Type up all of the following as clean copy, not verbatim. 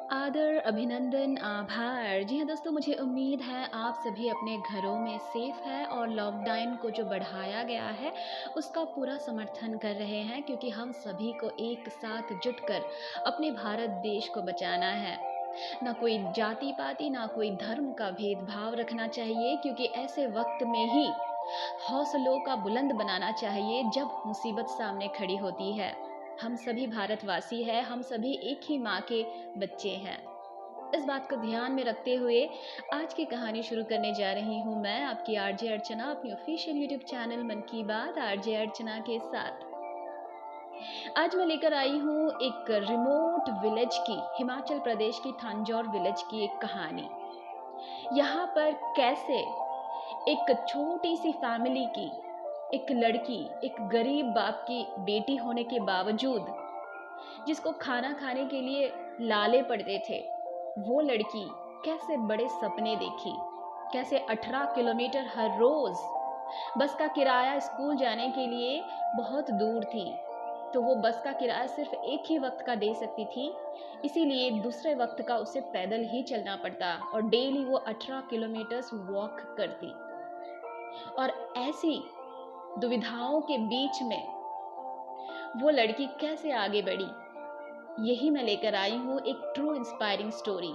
आदर, अभिनंदन, आभार। जी हाँ दोस्तों, मुझे उम्मीद है आप सभी अपने घरों में सेफ हैं और लॉकडाउन को जो बढ़ाया गया है, उसका पूरा समर्थन कर रहे हैं क्योंकि हम सभी को एक साथ जुटकर अपने भारत देश को बचाना है। ना कोई जाति-पाति, ना कोई धर्म का भेदभाव रखना चाहिए क्योंकि ऐसे वक़्त में ही हौसलों का बुलंद बनाना चाहिए जब मुसीबत सामने खड़ी होती है। हम सभी भारतवासी हैं, हम सभी एक ही माँ के बच्चे हैं। इस बात को ध्यान में रखते हुए आज की कहानी शुरू करने जा रही हूँ मैं, आपकी आरजे अर्चना, अपनी ऑफिशियल यूट्यूब चैनल मन की बात आरजे अर्चना के साथ। आज मैं लेकर आई हूँ एक रिमोट विलेज की, हिमाचल प्रदेश की थांजौर विलेज की एक कहानी। यहाँ पर कैसे एक छोटी सी फैमिली की एक लड़की, एक गरीब बाप की बेटी होने के बावजूद, जिसको खाना खाने के लिए लाले पड़ते थे, वो लड़की कैसे बड़े सपने देखी, कैसे 18 किलोमीटर हर रोज बस का किराया स्कूल जाने के लिए बहुत दूर थी, तो वो बस का किराया सिर्फ एक ही वक्त का दे सकती थी, इसीलिए दूसरे वक्त का उसे पैदल ही चलना पड़ता और डेली वो 18 किलोमीटर्स वॉक करती। और ऐसी दुविधाओं के बीच में वो लड़की कैसे आगे बढ़ी, यही मैं लेकर आई हूँ, एक ट्रू इंस्पायरिंग स्टोरी।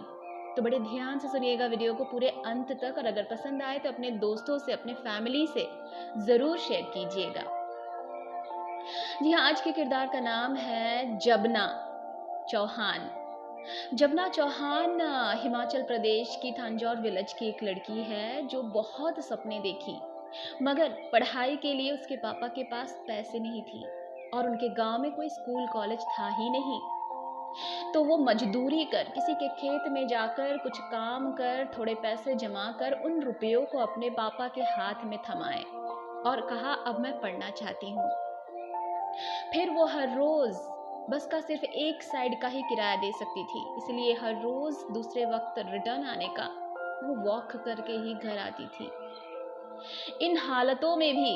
तो बड़े ध्यान से सुनिएगा वीडियो को पूरे अंत तक, और अगर पसंद आए तो अपने दोस्तों से, अपने फैमिली से ज़रूर शेयर कीजिएगा। जी हाँ, आज के किरदार का नाम है जबना चौहान। जबना चौहान हिमाचल प्रदेश की थांजौर विलेज की एक लड़की है जो बहुत सपने देखी, मगर पढ़ाई के लिए उसके पापा के पास पैसे नहीं थी और उनके गांव में कोई स्कूल कॉलेज था ही नहीं। तो वो मजदूरी कर, किसी के खेत में जाकर कुछ काम कर, थोड़े पैसे जमा कर उन रुपयों को अपने पापा के हाथ में थमाए और कहा अब मैं पढ़ना चाहती हूँ। फिर वो हर रोज बस का सिर्फ एक साइड का ही किराया दे सकती थी, इसलिए हर रोज दूसरे वक्त रिटर्न आने का वो वॉक करके ही घर आती थी। इन हालतों में भी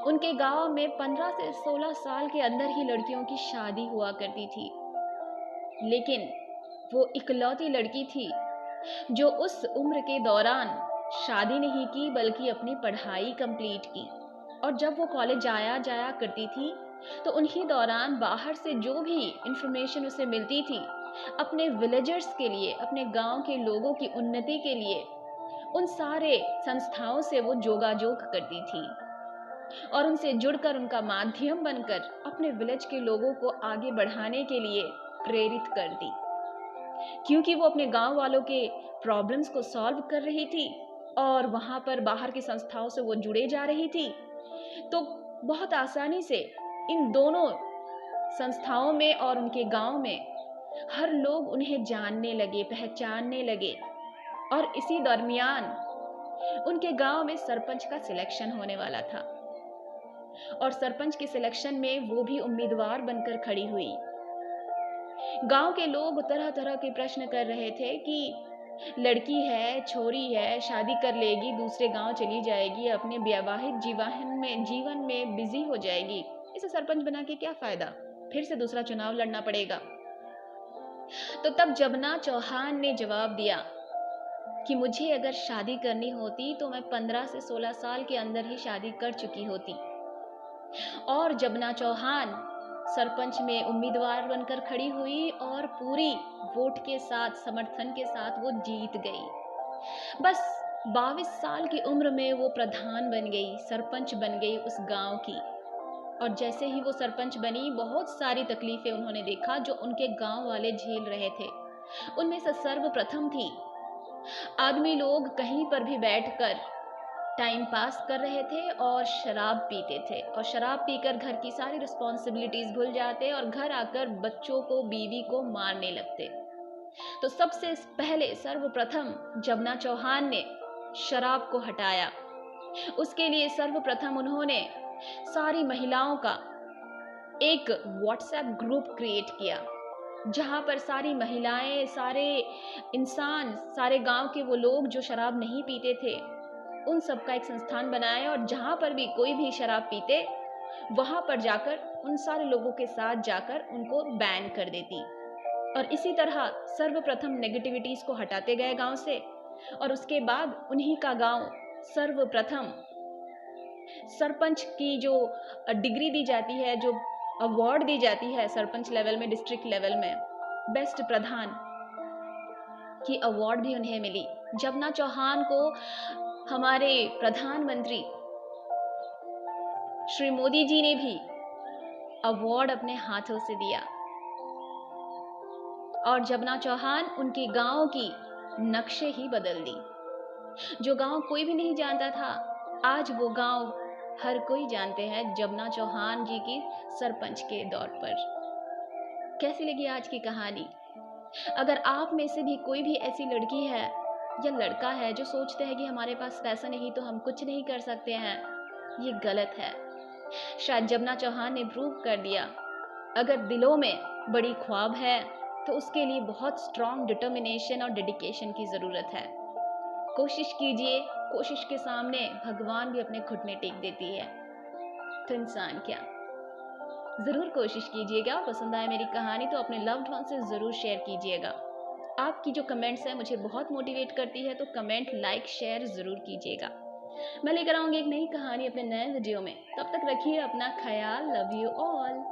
उनके गांव में 15 से 16 साल के अंदर ही लड़कियों की शादी हुआ करती थी, लेकिन वो इकलौती लड़की थी जो उस उम्र के दौरान शादी नहीं की बल्कि अपनी पढ़ाई कंप्लीट की। और जब वो कॉलेज आया जाया करती थी तो उन्हीं दौरान बाहर से जो भी इंफॉर्मेशन उसे मिलती थी, अपने विलेजर्स के लिए, अपने गांव के लोगों की उन्नति के लिए, उन सारे संस्थाओं से वो जोगाजोग करती थी और उनसे जुड़कर, उनका माध्यम बनकर अपने विलेज के लोगों को आगे बढ़ाने के लिए प्रेरित कर दी, क्योंकि वो अपने गांव वालों के प्रॉब्लम्स को सॉल्व कर रही थी और वहां पर बाहर की संस्थाओं से वो जुड़े जा रही थी। तो बहुत आसानी से इन दोनों संस्थाओं में और उनके गांव में हर लोग उन्हें जानने लगे, पहचानने लगे। और इसी दरमियान उनके गांव में सरपंच का सिलेक्शन होने वाला था और सरपंच के सिलेक्शन में वो भी उम्मीदवार बनकर खड़ी हुई। गांव के लोग तरह तरह के प्रश्न कर रहे थे कि लड़की है, छोरी है, शादी कर लेगी, दूसरे गांव चली जाएगी, अपने वैवाहिक जीवन में बिजी हो जाएगी, इसे सरपंच बना के क्या फायदा, फिर से दूसरा चुनाव लड़ना पड़ेगा। तो तब जबना चौहान ने जवाब दिया कि मुझे अगर शादी करनी होती तो मैं 15 से 16 साल के अंदर ही शादी कर चुकी होती। और जबना चौहान सरपंच में उम्मीदवार बनकर खड़ी हुई और पूरी वोट के साथ, समर्थन के साथ वो जीत गई। बस 22 साल की उम्र में वो प्रधान बन गई, सरपंच बन गई उस गांव की। और जैसे ही वो सरपंच बनी, बहुत सारी तकलीफें उन्होंने देखा जो उनके गांव वाले झेल रहे थे। उनमें से सर्वप्रथम थी, आदमी लोग कहीं पर भी बैठकर टाइम पास कर रहे थे और शराब पीते थे, और शराब पीकर घर की सारी रिस्पॉन्सिबिलिटीज भूल जाते और घर आकर बच्चों को, बीवी को मारने लगते। तो सबसे पहले, सर्वप्रथम जबना चौहान ने शराब को हटाया। उसके लिए सर्वप्रथम उन्होंने सारी महिलाओं का एक व्हाट्सएप ग्रुप क्रिएट किया, जहां पर सारी महिलाएं, सारे इंसान, सारे गांव के वो लोग जो शराब नहीं पीते थे, उन सब का एक संस्थान बनाया और जहां पर भी कोई भी शराब पीते, वहां पर जाकर उन सारे लोगों के साथ जाकर उनको बैन कर देती। और इसी तरह सर्वप्रथम नेगेटिविटीज़ को हटाते गए गांव से, और उसके बाद उन्हीं का गांव सर्वप्रथम सरपंच की जो डिग्री दी जाती है, जो अवार्ड दी जाती है सरपंच लेवल में, डिस्ट्रिक्ट लेवल में बेस्ट प्रधान की अवार्ड भी उन्हें मिली। जमुना चौहान को हमारे प्रधानमंत्री श्री मोदी जी ने भी अवार्ड अपने हाथों से दिया, और जमुना चौहान उनके गांव की नक्शे ही बदल दी। जो गांव कोई भी नहीं जानता था, आज वो गांव हर कोई जानते हैं जमुना चौहान जी की सरपंच के दौर पर। कैसी लगी आज की कहानी? अगर आप में से भी कोई भी ऐसी लड़की है या लड़का है जो सोचते हैं कि हमारे पास पैसा नहीं तो हम कुछ नहीं कर सकते हैं, ये गलत है। शायद जमुना चौहान ने प्रूव कर दिया, अगर दिलों में बड़ी ख्वाब है तो उसके लिए बहुत स्ट्रॉन्ग डिटर्मिनेशन और डेडिकेशन की ज़रूरत है। कोशिश कीजिए, कोशिश के सामने भगवान भी अपने घुटने टेक देती है, तो इंसान क्या। ज़रूर कोशिश कीजिएगा। पसंद आए मेरी कहानी तो अपने लव्ड वन से ज़रूर शेयर कीजिएगा। आपकी जो कमेंट्स हैं मुझे बहुत मोटिवेट करती है, तो कमेंट, लाइक, शेयर ज़रूर कीजिएगा। मैं लेकर आऊँगी एक नई कहानी अपने नए वीडियो में। तब तक रखिए अपना ख्याल। Love you all.